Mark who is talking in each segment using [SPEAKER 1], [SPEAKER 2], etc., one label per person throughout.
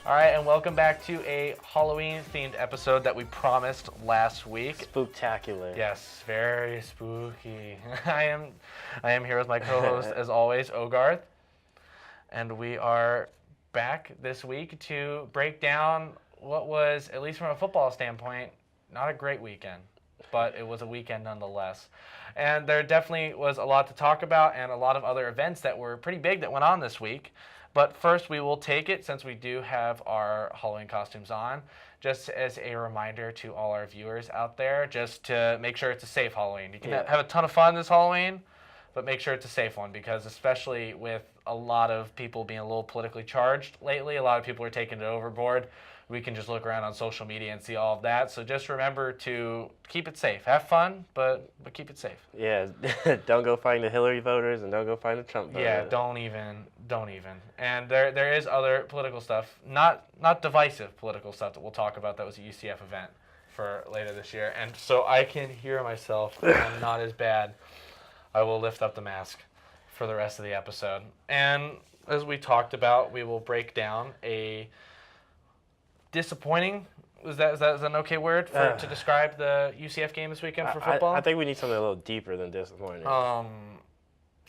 [SPEAKER 1] All right, and welcome back to a Halloween-themed episode that we promised last week.
[SPEAKER 2] Spooktacular.
[SPEAKER 1] Yes, very spooky. I am here with my co-host, as always, Ogarth, and we are back this week to break down what was, at least from a football standpoint, not a great weekend, but it was a weekend nonetheless. And there definitely was a lot to talk about and a lot of other events that were pretty big that went on this week. But first, we will take it, since we do have our Halloween costumes on, just as a reminder to all our viewers out there, just to make sure it's a safe Halloween. You can have a ton of fun this Halloween, but make sure it's a safe one, because especially with a lot of people being a little politically charged lately, a lot of people are taking it overboard. We can just look around on social media and see all of that. So just remember to keep it safe. Have fun, but keep it safe.
[SPEAKER 2] Yeah, don't go find the Hillary voters and don't go find the Trump voters.
[SPEAKER 1] Yeah, don't even. And there is other political stuff, not divisive political stuff that we'll talk about. That was a UCF event for later this year. And so I can hear myself. I'm not as bad. I will lift up the mask for the rest of the episode. And as we talked about, we will break down a disappointing. Is that an okay word to describe the UCF game this weekend for football?
[SPEAKER 2] I think we need something a little deeper than disappointing.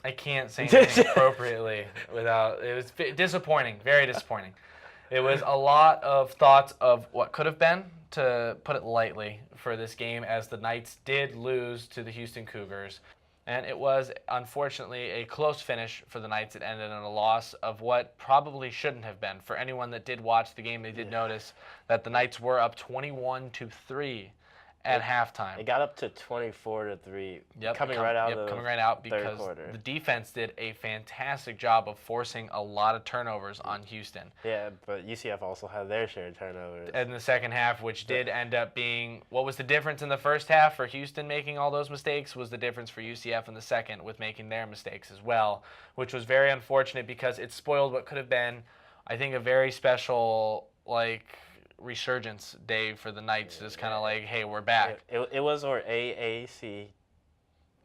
[SPEAKER 1] I can't say anything appropriately without. It was disappointing, very disappointing. It was a lot of thoughts of what could have been, to put it lightly, for this game, as the Knights did lose to the Houston Cougars. And it was, unfortunately, a close finish for the Knights. It ended in a loss of what probably shouldn't have been. For anyone that did watch the game, they did notice that the Knights were up 21-3 at halftime.
[SPEAKER 2] It got up to 24-3, coming right out because
[SPEAKER 1] the defense did a fantastic job of forcing a lot of turnovers on Houston.
[SPEAKER 2] Yeah, but UCF also had their share of turnovers.
[SPEAKER 1] In the second half, which did end up being, what was the difference in the first half for Houston making all those mistakes was the difference for UCF in the second with making their mistakes as well, which was very unfortunate because it spoiled what could have been, I think, a very special, resurgence day for the Knights. Just kind of hey, we're back.
[SPEAKER 2] It was our AAC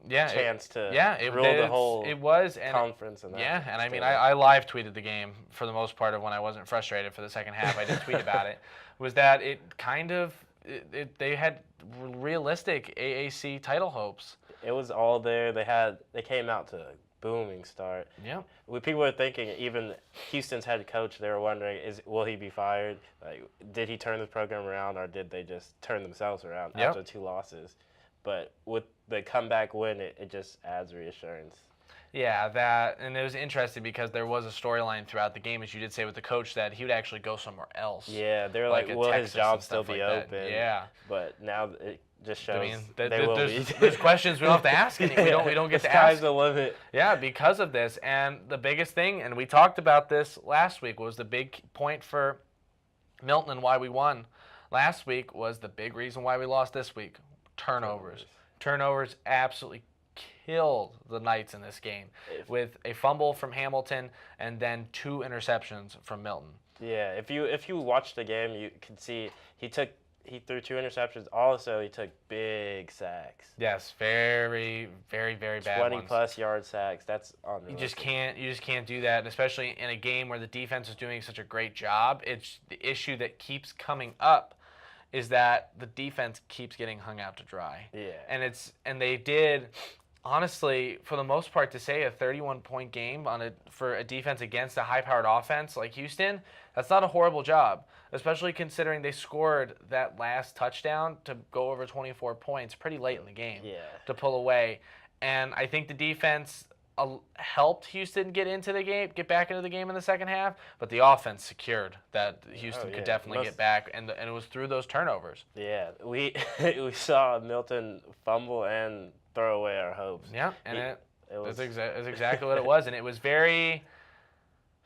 [SPEAKER 2] chance to rule the whole conference. And
[SPEAKER 1] and I mean, I live tweeted the game for the most part of when I wasn't frustrated for the second half. I did tweet about it. Was that it kind of they had realistic AAC title hopes.
[SPEAKER 2] It was all there. They came out to a booming start.
[SPEAKER 1] Yeah.
[SPEAKER 2] People were thinking, even Houston's head coach, they were wondering, will he be fired? Did he turn the program around, or did they just turn themselves around after 2 losses? But with the comeback win, it just adds reassurance.
[SPEAKER 1] Yeah, and it was interesting because there was a storyline throughout the game, as you did say, with the coach that he would actually go somewhere else.
[SPEAKER 2] Yeah, they were will his job still be open?
[SPEAKER 1] Yeah.
[SPEAKER 2] But now it just shows
[SPEAKER 1] there's questions we don't have to ask. We don't get to ask.
[SPEAKER 2] Sky's the limit.
[SPEAKER 1] Yeah, because of this. And the biggest thing, and we talked about this last week, was the big point for Milton and why we won last week was the big reason why we lost this week. Turnovers absolutely killed the Knights in this game with a fumble from Hamilton and then 2 interceptions from Milton.
[SPEAKER 2] Yeah, if you watch the game, you can see he threw 2 interceptions. Also, he took big sacks.
[SPEAKER 1] Yes, very, very, very bad ones.
[SPEAKER 2] 20-plus yard sacks. That's unreal.
[SPEAKER 1] You just can't do that, especially in a game where the defense is doing such a great job. It's the issue that keeps coming up is that the defense keeps getting hung out to dry.
[SPEAKER 2] Yeah.
[SPEAKER 1] And they did, honestly, for the most part, to say a 31-point game for a defense against a high-powered offense like Houston, that's not a horrible job, especially considering they scored that last touchdown to go over 24 points pretty late in the game to pull away. And I think the defense helped Houston get back into the game in the second half, but the offense secured that Houston could definitely get back, and it was through those turnovers.
[SPEAKER 2] Yeah, we saw Milton fumble and throw away our hopes.
[SPEAKER 1] Yeah, and it's exactly what it was, and it was very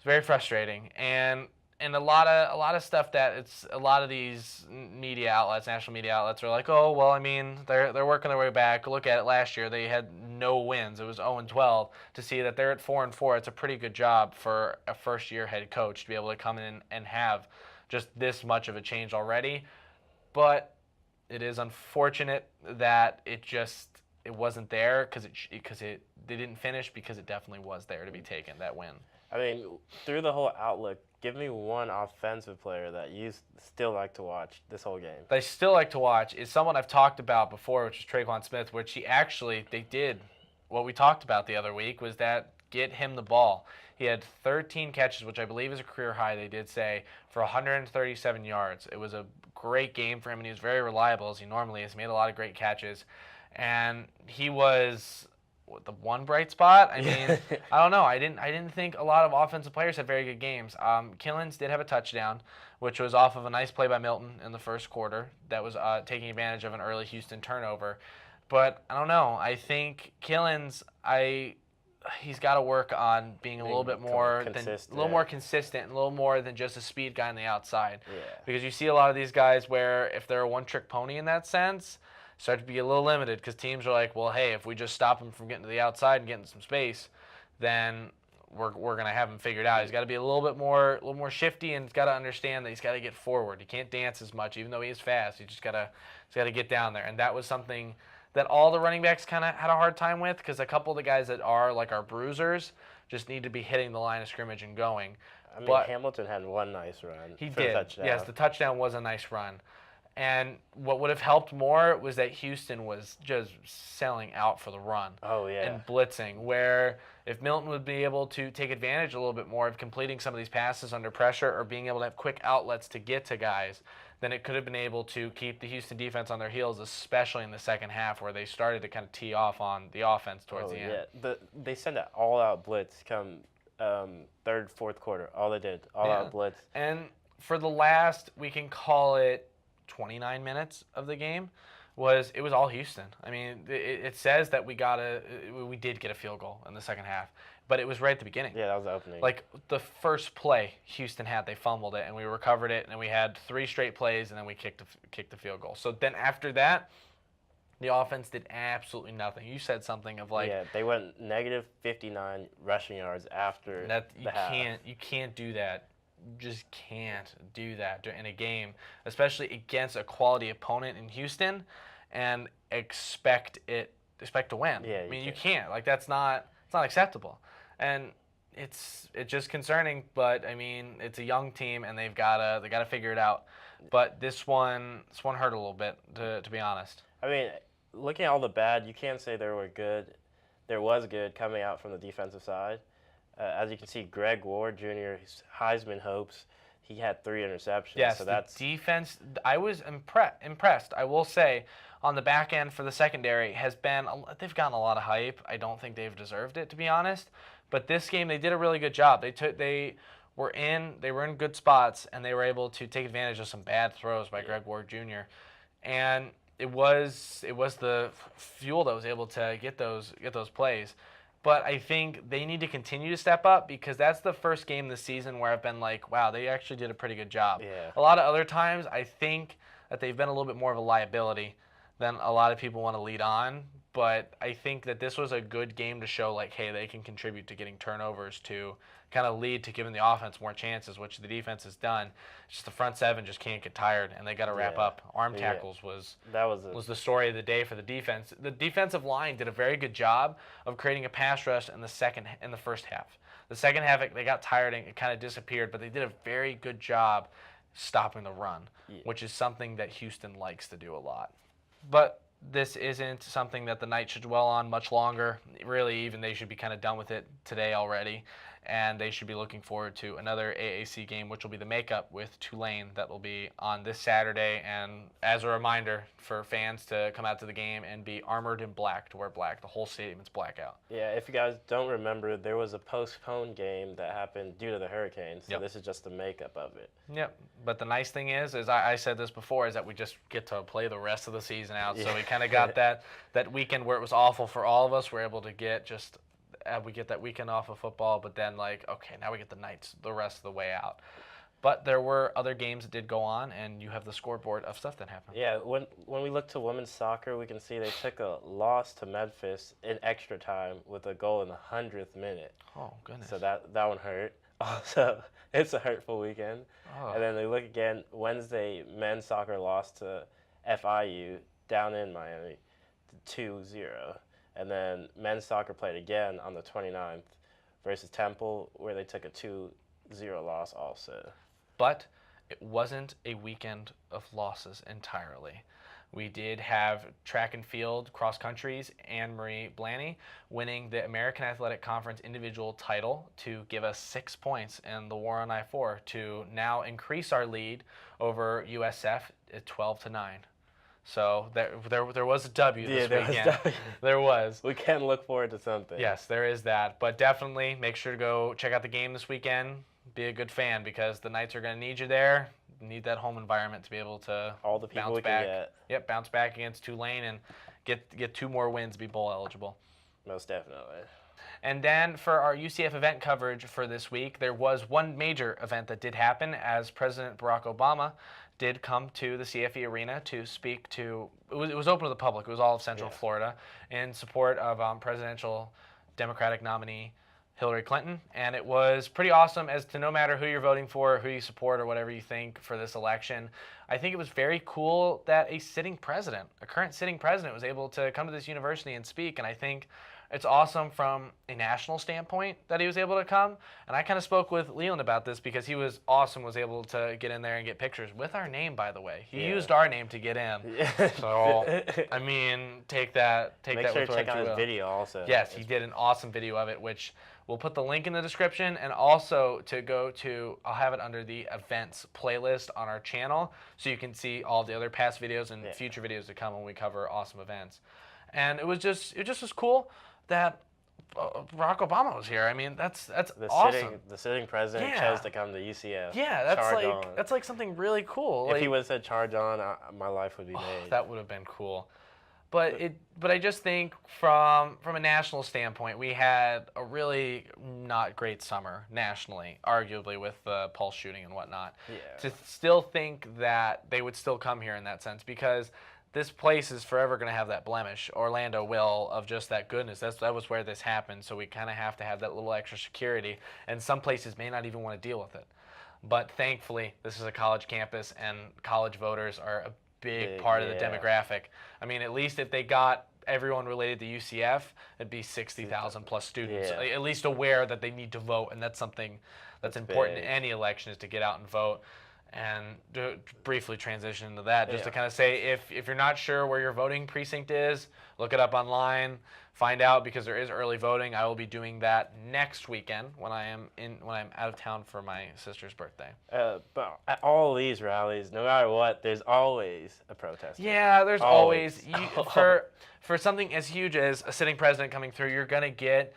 [SPEAKER 1] frustrating. And a lot of stuff that a lot of these media outlets, national media outlets, are like, oh well, I mean, they're working their way back. Look at it last year; they had no wins. It was 0-12. To see that they're at 4-4, it's a pretty good job for a first-year head coach to be able to come in and have just this much of a change already. But it is unfortunate that it wasn't there because they didn't finish, because it definitely was there to be taken, that win.
[SPEAKER 2] I mean, through the whole outlook, give me one offensive player that you still like to watch this whole game.
[SPEAKER 1] That I still like to watch is someone I've talked about before, which is Traquan Smith, which they did what we talked about the other week was that get him the ball. He had 13 catches, which I believe is a career high, they did say, for 137 yards. It was a great game for him, and he was very reliable, as he normally is. He made a lot of great catches. And he was the one bright spot. I mean, I don't know. I didn't think a lot of offensive players had very good games. Killens did have a touchdown, which was off of a nice play by Milton in the first quarter. That was taking advantage of an early Houston turnover. But I don't know. I think Killens, he's got to work on being a little bit more consistent, and a little more than just a speed guy on the outside.
[SPEAKER 2] Yeah.
[SPEAKER 1] Because you see a lot of these guys where if they're a one-trick pony in that sense, start to be a little limited because teams are like, well, hey, if we just stop him from getting to the outside and getting some space, then we're going to have him figured out. He's got to be a little more shifty, and he's got to understand that he's got to get forward. He can't dance as much, even though he is fast. He's got to get down there, and that was something that all the running backs kind of had a hard time with because a couple of the guys that are like our bruisers just need to be hitting the line of scrimmage and going.
[SPEAKER 2] I mean, Hamilton had one nice run.
[SPEAKER 1] He
[SPEAKER 2] for
[SPEAKER 1] did.
[SPEAKER 2] The touchdown.
[SPEAKER 1] Yes, the touchdown was a nice run. And what would have helped more was that Houston was just selling out for the run.
[SPEAKER 2] Oh, yeah.
[SPEAKER 1] And blitzing, where if Milton would be able to take advantage a little bit more of completing some of these passes under pressure or being able to have quick outlets to get to guys, then it could have been able to keep the Houston defense on their heels, especially in the second half where they started to kind of tee off on the offense towards the end.
[SPEAKER 2] Yeah. They sent an all-out blitz come third, fourth quarter. All they did, all-out blitz.
[SPEAKER 1] And for the last, we can call it 29 minutes of the game, it was all Houston. I mean, it says that we did get a field goal in the second half, but it was right at the beginning.
[SPEAKER 2] Yeah, that was the opening.
[SPEAKER 1] Like the first play Houston had, they fumbled it, and we recovered it, and we had 3 straight plays, and then we kicked the field goal. So then after that, the offense did absolutely nothing. You said something of like,
[SPEAKER 2] yeah, they went negative 59 rushing yards after the half.
[SPEAKER 1] You can't do that. Just can't do that in a game, especially against a quality opponent in Houston, and expect to win.
[SPEAKER 2] Yeah,
[SPEAKER 1] I mean, you can't. Like it's not acceptable, and it's just concerning. But I mean, it's a young team, and they gotta figure it out. But this one hurt a little bit, to be honest.
[SPEAKER 2] I mean, looking at all the bad, you can't say there was good coming out from the defensive side. As you can see, Greg Ward Jr., his Heisman hopes, he had 3 interceptions.
[SPEAKER 1] Yes,
[SPEAKER 2] so
[SPEAKER 1] the defense, I was impressed. I will say, on the back end for the secondary they've gotten a lot of hype. I don't think they've deserved it, to be honest. But this game, they did a really good job. They were in good spots, and they were able to take advantage of some bad throws by Greg Ward Jr. And it was the fuel that was able to get those plays. But I think they need to continue to step up because that's the first game this season where I've been like, wow, they actually did a pretty good job.
[SPEAKER 2] Yeah.
[SPEAKER 1] A lot of other times, I think that they've been a little bit more of a liability than a lot of people want to lead on. But I think that this was a good game to show, like, hey, they can contribute to getting turnovers to kind of lead to giving the offense more chances, which the defense has done. It's just the front seven just can't get tired, and they got to wrap up. Arm tackles was the story of the day for the defense. The defensive line did a very good job of creating a pass rush in the first half. The second half, they got tired and it kind of disappeared, but they did a very good job stopping the run, which is something that Houston likes to do a lot. But this isn't something that the Knights should dwell on much longer. Really, even they should be kind of done with it today already. And they should be looking forward to another AAC game, which will be the makeup with Tulane. That will be on this Saturday. And as a reminder for fans to come out to the game and be armored in black, to wear black. The whole stadium's blackout.
[SPEAKER 2] Yeah, if you guys don't remember, there was a postponed game that happened due to the hurricanes. So this is just the makeup of it.
[SPEAKER 1] Yep. But the nice thing is I said this before, is that we just get to play the rest of the season out. So we kind of got that weekend where it was awful for all of us. We're able to get we get that weekend off of football, but then okay, now we get the Knights the rest of the way out. But there were other games that did go on, and you have the scoreboard of stuff that happened.
[SPEAKER 2] Yeah, when we look to women's soccer, we can see they took a loss to Memphis in extra time with a goal in the 100th minute.
[SPEAKER 1] Oh, goodness.
[SPEAKER 2] So that one hurt. Also, it's a hurtful weekend.
[SPEAKER 1] Oh.
[SPEAKER 2] And then we look again, Wednesday, men's soccer lost to FIU down in Miami 2-0. And then men's soccer played again on the 29th versus Temple, where they took a 2-0 loss also.
[SPEAKER 1] But it wasn't a weekend of losses entirely. We did have track and field cross countries, Anne-Marie Blaney winning the American Athletic Conference individual title to give us 6 points in the war on I-4 to now increase our lead over USF at 12-9. So there was a W this weekend. There was.
[SPEAKER 2] We can look forward to something.
[SPEAKER 1] Yes, there is that. But definitely make sure to go check out the game this weekend. Be a good fan because the Knights are going to need you there. Need that home environment to be able to
[SPEAKER 2] all the people
[SPEAKER 1] bounce back.
[SPEAKER 2] Can get.
[SPEAKER 1] Yep, bounce back against Tulane and get 2 more wins, be bowl eligible.
[SPEAKER 2] Most definitely.
[SPEAKER 1] And then for our UCF event coverage for this week, there was one major event that did happen as President Barack Obama did come to the CFE Arena to speak to. It was open to the public. It was all of Central Florida in support of presidential Democratic nominee Hillary Clinton, and it was pretty awesome as to no matter who you're voting for, who you support, or whatever you think for this election, I think it was very cool that a current sitting president was able to come to this university and speak, and I think it's awesome from a national standpoint that he was able to come, and I kind of spoke with Leland about this because he was awesome, was able to get in there and get pictures with our name, by the way. He used our name to get in. So, I mean, take that
[SPEAKER 2] Make sure to check out his video also.
[SPEAKER 1] Yes, he did an awesome video of it, which we'll put the link in the description, and also to go to, I'll have it under the events playlist on our channel, so you can see all the other past videos and future videos to come when we cover awesome events. And it just was cool that Barack Obama was here. I mean, that's awesome.
[SPEAKER 2] The sitting president chose to come to UCF.
[SPEAKER 1] Yeah, that's like something really cool.
[SPEAKER 2] If he would have said charge on, my life would be made.
[SPEAKER 1] That would have been cool. But I just think from a national standpoint, we had a really not great summer nationally, arguably with the Pulse shooting and whatnot.
[SPEAKER 2] Yeah.
[SPEAKER 1] To still think that they would still come here in that sense, because this place is forever going to have that blemish. Orlando will, of just that goodness. That was where this happened, so we kind of have to have that little extra security, and some places may not even want to deal with it. But thankfully, this is a college campus, and college voters are a big part of the demographic. I mean, at least if they got everyone related to UCF, it'd be 60,000 plus students, at least aware that they need to vote, and that's something that's important in any election, is to get out and vote. And to briefly transition into that, just to kind of say, if you're not sure where your voting precinct is, look it up online, find out, because there is early voting. I will be doing that next weekend when I'm out of town for my sister's birthday.
[SPEAKER 2] But at all these rallies, no matter what, there's always a protest.
[SPEAKER 1] Yeah, there's always for something as huge as a sitting president coming through, you're gonna get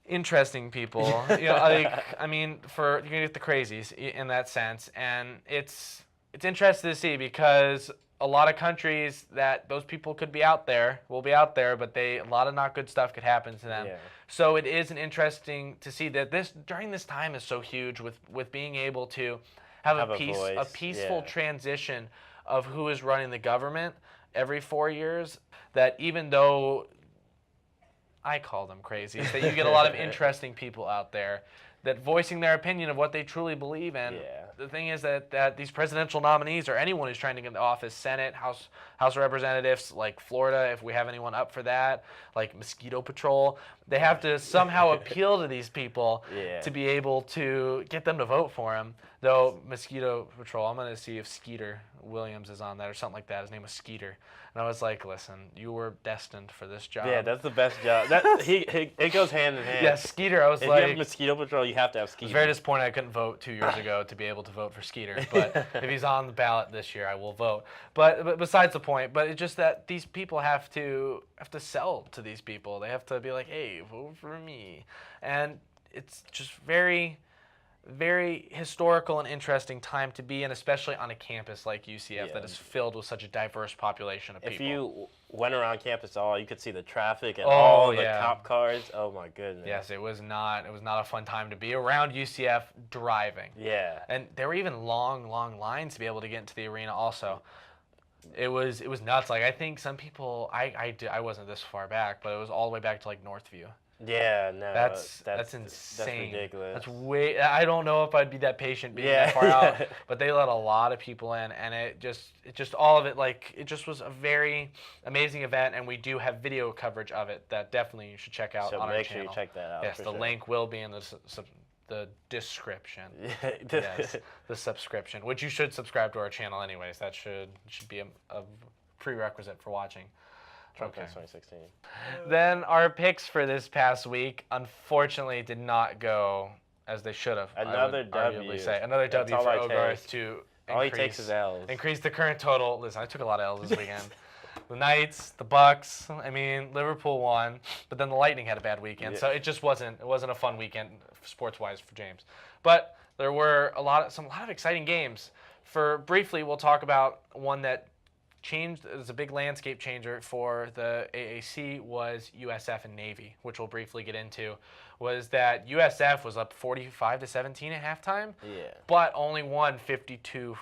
[SPEAKER 1] interesting people. I mean, you're gonna get the crazies in that sense, and it's interesting to see, because a lot of countries that those people could be out there will be out there, but a lot of not good stuff could happen to them. So it is interesting to see that during this time is so huge with being able to have a peaceful transition of who is running the government every 4 years, that even though I call them crazies, that you get a lot of interesting people out there that voicing their opinion of what they truly believe in. The thing is that these presidential nominees, or anyone who's trying to get into office, Senate, House of Representatives, like Florida, if we have anyone up for that, like Mosquito Patrol, they have to somehow appeal to these people to be able to get them to vote for them. Though Mosquito Patrol, I'm going to see if Skeeter Williams is on that or something like that. His name was Skeeter. And I was like, listen, you were destined for this job.
[SPEAKER 2] Yeah, that's the best job. It goes hand in hand.
[SPEAKER 1] Yeah, Skeeter, I was
[SPEAKER 2] if
[SPEAKER 1] like...
[SPEAKER 2] If you have Mosquito Patrol, you have to have Skeeter.
[SPEAKER 1] I was very disappointed I couldn't vote 2 years ago to be able to vote for Skeeter. But if he's on the ballot this year, I will vote. But besides the point, but it's just that these people have to sell to these people. They have to be like, hey, vote for me. And it's just very, very historical and interesting time to be in, especially on a campus like UCF that is filled with such a diverse population of people.
[SPEAKER 2] If you went around campus all, you could see the traffic and all the cop cars. Oh my goodness.
[SPEAKER 1] Yes, it was not a fun time to be around UCF driving.
[SPEAKER 2] Yeah.
[SPEAKER 1] And there were even long lines to be able to get into the arena also. It was nuts. Like, I think some people, I wasn't this far back, but it was all the way back to like Northview.
[SPEAKER 2] Yeah, no.
[SPEAKER 1] That's insane.
[SPEAKER 2] That's ridiculous.
[SPEAKER 1] That's way. I don't know if I'd be that patient being that far out, but they let a lot of people in, and it just all of it, like, it just was a very amazing event, and we do have video coverage of it that definitely you should check out on our channel.
[SPEAKER 2] So make sure you check that out.
[SPEAKER 1] Yes, the link will be in the description. Yes, the subscription, which you should subscribe to our channel anyways. That should be a prerequisite for watching.
[SPEAKER 2] Trump 2016.
[SPEAKER 1] Then our picks for this past week, unfortunately, did not go as they should have.
[SPEAKER 2] Another W.
[SPEAKER 1] Another W for Ogarth to
[SPEAKER 2] all he takes is L's.
[SPEAKER 1] Increase the current total. Listen, I took a lot of L's this weekend. The Knights, the Bucks. I mean, Liverpool won, but then the Lightning had a bad weekend, so it just wasn't a fun weekend sports-wise for James. But there were a lot of exciting games. Briefly, we'll talk about one that changed. It was a big landscape changer for the AAC was USF and Navy, which we'll briefly get into. Was that USF was up 45-17 at halftime, but only won 52-45.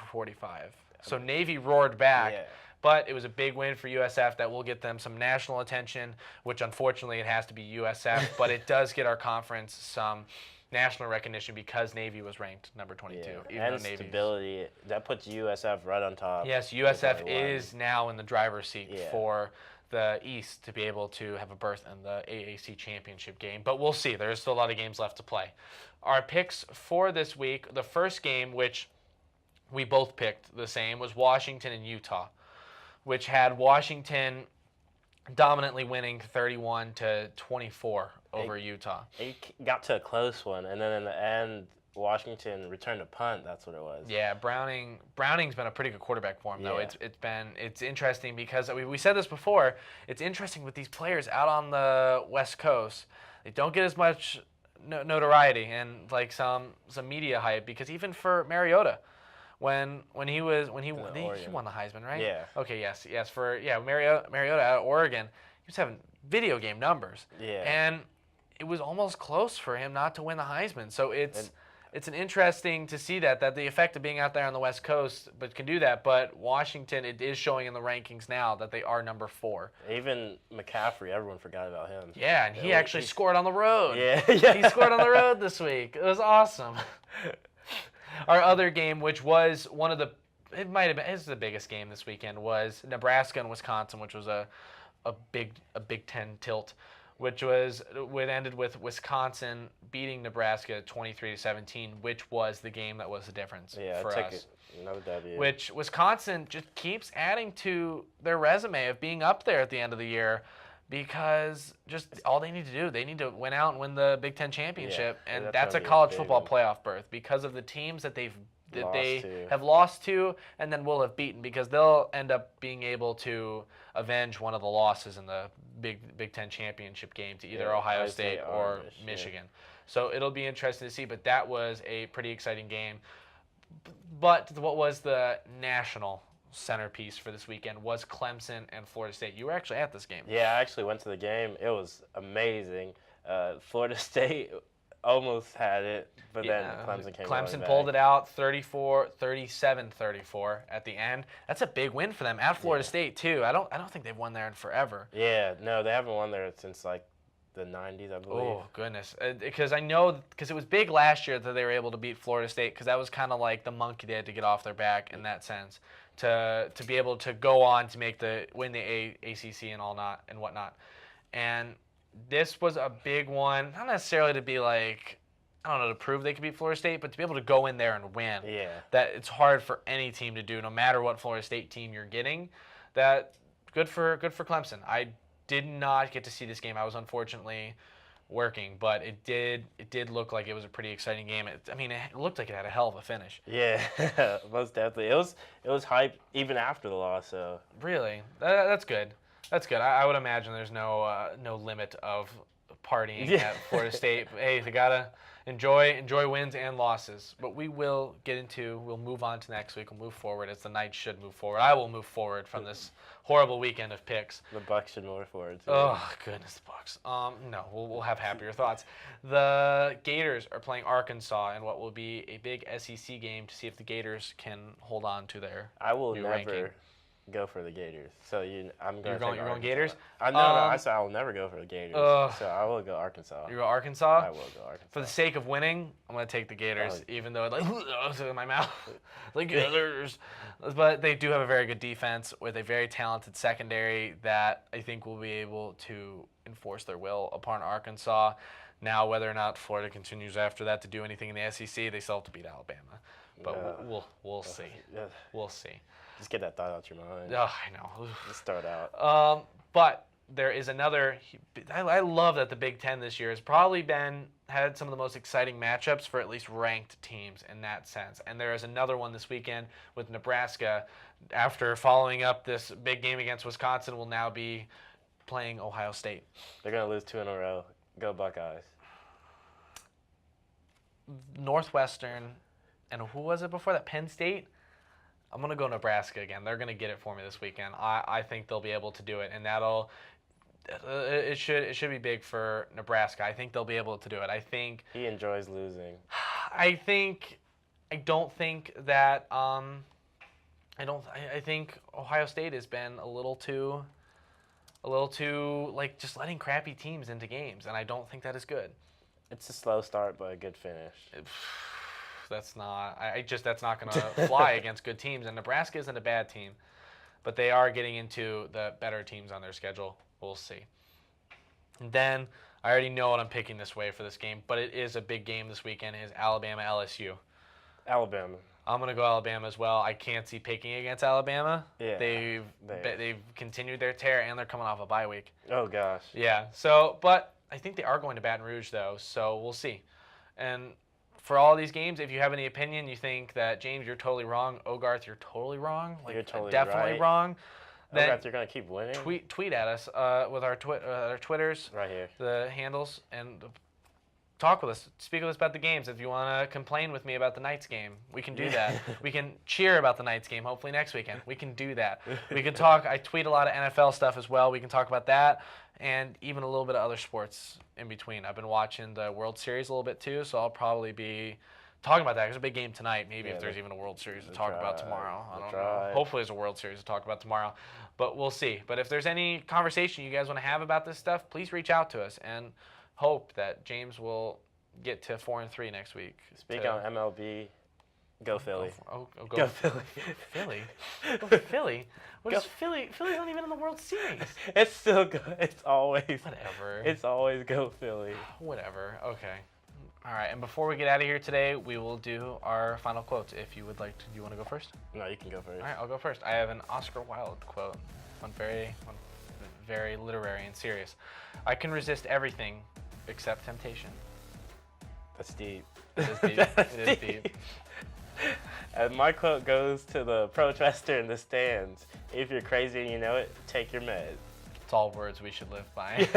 [SPEAKER 1] So Navy roared back. Yeah. But it was a big win for USF that will get them some national attention, which unfortunately it has to be USF, but it does get our conference some national recognition because Navy was ranked number 22.
[SPEAKER 2] Yeah. And stability, that puts USF right on top.
[SPEAKER 1] Yes, USF is now in the driver's seat for the East to be able to have a berth in the AAC championship game. But we'll see. There's still a lot of games left to play. Our picks for this week, the first game, which we both picked the same, was Washington and Utah, which had Washington dominantly winning 31-24 over Utah.
[SPEAKER 2] It got to a close one, and then in the end, Washington returned a punt. That's what it was.
[SPEAKER 1] Yeah, Browning's been a pretty good quarterback for him, though. It's interesting because we said this before. It's interesting with these players out on the West Coast. They don't get as much notoriety and like some media hype because even for Mariota. When he won the Heisman, right?
[SPEAKER 2] Yeah.
[SPEAKER 1] Okay, yes. Mariota out of Oregon, he was having video game numbers.
[SPEAKER 2] Yeah.
[SPEAKER 1] And it was almost close for him not to win the Heisman. So it's an interesting to see that the effect of being out there on the West Coast, but can do that. But Washington, it is showing in the rankings now that they are number 4.
[SPEAKER 2] Even McCaffrey, everyone forgot about him.
[SPEAKER 1] Yeah, and he actually scored on the road.
[SPEAKER 2] Yeah.
[SPEAKER 1] He scored on the road this week. It was awesome. Our other game, which was it's the biggest game this weekend, was Nebraska and Wisconsin, which was a Big Ten tilt, which ended with Wisconsin beating Nebraska 23-17, which was the game that was the difference for us.
[SPEAKER 2] Another W.
[SPEAKER 1] Which Wisconsin just keeps adding to their resume of being up there at the end of the year. Because just all they need to do, they need to win out and win the Big Ten championship, and that's a college football playoff berth because of the teams that they have lost to, and then will have beaten because they'll end up being able to avenge one of the losses in the Big Ten championship game to either Ohio State or Michigan. So it'll be interesting to see. But that was a pretty exciting game. But what was the national centerpiece for this weekend was Clemson and Florida State. You were actually at this game.
[SPEAKER 2] Yeah, I actually went to the game. It was amazing. Florida State almost had it, but then Clemson came back.
[SPEAKER 1] Clemson pulled it out 37-34 at the end. That's a big win for them at Florida State too. I don't think they've won there in forever.
[SPEAKER 2] Yeah, no, they haven't won there since like the 90s, I believe.
[SPEAKER 1] Oh, goodness. Because it was big last year that they were able to beat Florida State because that was kind of like the monkey they had to get off their back in that sense to be able to go on to win the ACC and whatnot. And this was a big one, not necessarily to be like, I don't know, to prove they could beat Florida State, but to be able to go in there and win.
[SPEAKER 2] Yeah.
[SPEAKER 1] That it's hard for any team to do, no matter what Florida State team you're getting. That good for Clemson. I did not get to see this game. I was unfortunately working, but it did look like it was a pretty exciting game. It looked like it had a hell of a finish.
[SPEAKER 2] Yeah, most definitely. It was hype even after the loss. So
[SPEAKER 1] really, that's good. That's good. I would imagine there's no limit of partying at Florida State. Hey, they gotta enjoy wins and losses. But we'll move on to next week. We'll move forward as the Knights should move forward. I will move forward from this horrible weekend of picks.
[SPEAKER 2] The Bucks should move forward too.
[SPEAKER 1] Oh goodness, the Bucks. No, we'll have happier thoughts. The Gators are playing Arkansas in what will be a big SEC game to see if the Gators can hold on to their
[SPEAKER 2] I will
[SPEAKER 1] new
[SPEAKER 2] never
[SPEAKER 1] ranking.
[SPEAKER 2] go for the Gators. So I'm going.
[SPEAKER 1] You're going Gators?
[SPEAKER 2] No, I said I'll never go for the Gators. So I will go Arkansas.
[SPEAKER 1] You go Arkansas?
[SPEAKER 2] I will go Arkansas.
[SPEAKER 1] For the sake of winning, I'm going to take the Gators, even though it's in my mouth. The Gators. But they do have a very good defense with a very talented secondary that I think will be able to enforce their will upon Arkansas. Now, whether or not Florida continues after that to do anything in the SEC, they still have to beat Alabama. But we'll see. We'll see.
[SPEAKER 2] Just get that thought out your mind.
[SPEAKER 1] Oh, I know.
[SPEAKER 2] Just start out.
[SPEAKER 1] But there is another. I love that the Big Ten this year has probably had some of the most exciting matchups for at least ranked teams in that sense. And there is another one this weekend with Nebraska. After following up this big game against Wisconsin, will now be playing Ohio State.
[SPEAKER 2] They're going to lose 2 in a row. Go Buckeyes.
[SPEAKER 1] Northwestern, and who was it before that? Penn State? I'm going to go Nebraska again. They're going to get it for me this weekend. I think they'll be able to do it, and it should be big for Nebraska. I think they'll be able to do it. I think
[SPEAKER 2] he enjoys losing.
[SPEAKER 1] I don't think that I think Ohio State has been a little too like just letting crappy teams into games, and I don't think that is good.
[SPEAKER 2] It's a slow start but a good finish.
[SPEAKER 1] That's not going to fly against good teams. And Nebraska isn't a bad team, but they are getting into the better teams on their schedule. We'll see. And then I already know what I'm picking this way for this game, but it is a big game this weekend. Is Alabama LSU?
[SPEAKER 2] Alabama.
[SPEAKER 1] I'm going to go Alabama as well. I can't see picking against Alabama.
[SPEAKER 2] Yeah.
[SPEAKER 1] They've continued their tear, and they're coming off a bye week.
[SPEAKER 2] Oh gosh.
[SPEAKER 1] Yeah. So, but I think they are going to Baton Rouge though, so we'll see. And for all these games, if you have any opinion, you think that, James, you're totally wrong. Ogarth, you're totally wrong. Like,
[SPEAKER 2] you're totally
[SPEAKER 1] definitely
[SPEAKER 2] right.
[SPEAKER 1] Wrong. Then
[SPEAKER 2] Ogarth, you're going to keep winning?
[SPEAKER 1] Tweet at us with our Twitters.
[SPEAKER 2] Right here.
[SPEAKER 1] The handles. And talk with us. Speak with us about the games. If you want to complain with me about the Knights game, we can do that. We can cheer about the Knights game, hopefully next weekend. We can do that. We can talk. I tweet a lot of NFL stuff as well. We can talk about that. And even a little bit of other sports in between. I've been watching the World Series a little bit too, so I'll probably be talking about that. There's a big game tonight. Maybe if there's even a World Series to talk about tomorrow. I don't know. Hopefully there's a World Series to talk about tomorrow, but we'll see. But if there's any conversation you guys want to have about this stuff, please reach out to us and hope that James will get to 4-3 next week.
[SPEAKER 2] Speaking on MLB, go Philly.
[SPEAKER 1] Go Philly. Philly? Philly? What is Philly? Philly's not even in the World Series.
[SPEAKER 2] It's still good. It's always.
[SPEAKER 1] Whatever.
[SPEAKER 2] It's always go Philly.
[SPEAKER 1] Whatever. Okay. All right. And before we get out of here today, we will do our final quotes. If you would like to, do you want to go first?
[SPEAKER 2] No, you can go first.
[SPEAKER 1] All right, I'll go first. I have an Oscar Wilde quote. One very literary and serious. I can resist everything except temptation.
[SPEAKER 2] That's deep.
[SPEAKER 1] It is deep. It is deep.
[SPEAKER 2] And my quote goes to the protester in the stands. If you're crazy and you know it, take your meds.
[SPEAKER 1] It's all words we should live by.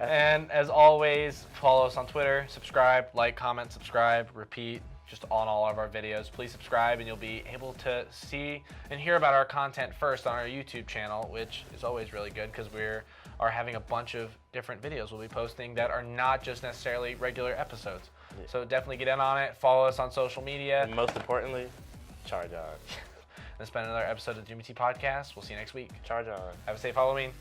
[SPEAKER 1] And as always, follow us on Twitter, subscribe, like, comment, subscribe, repeat, just on all of our videos. Please subscribe and you'll be able to see and hear about our content first on our YouTube channel, which is always really good because we are having a bunch of different videos we'll be posting that are not just necessarily regular episodes. Yeah. So definitely get in on it. Follow us on social media.
[SPEAKER 2] And most importantly, charge on.
[SPEAKER 1] That's been another episode of the Jimmy T Podcast. We'll see you next week.
[SPEAKER 2] Charge on.
[SPEAKER 1] Have a safe Halloween.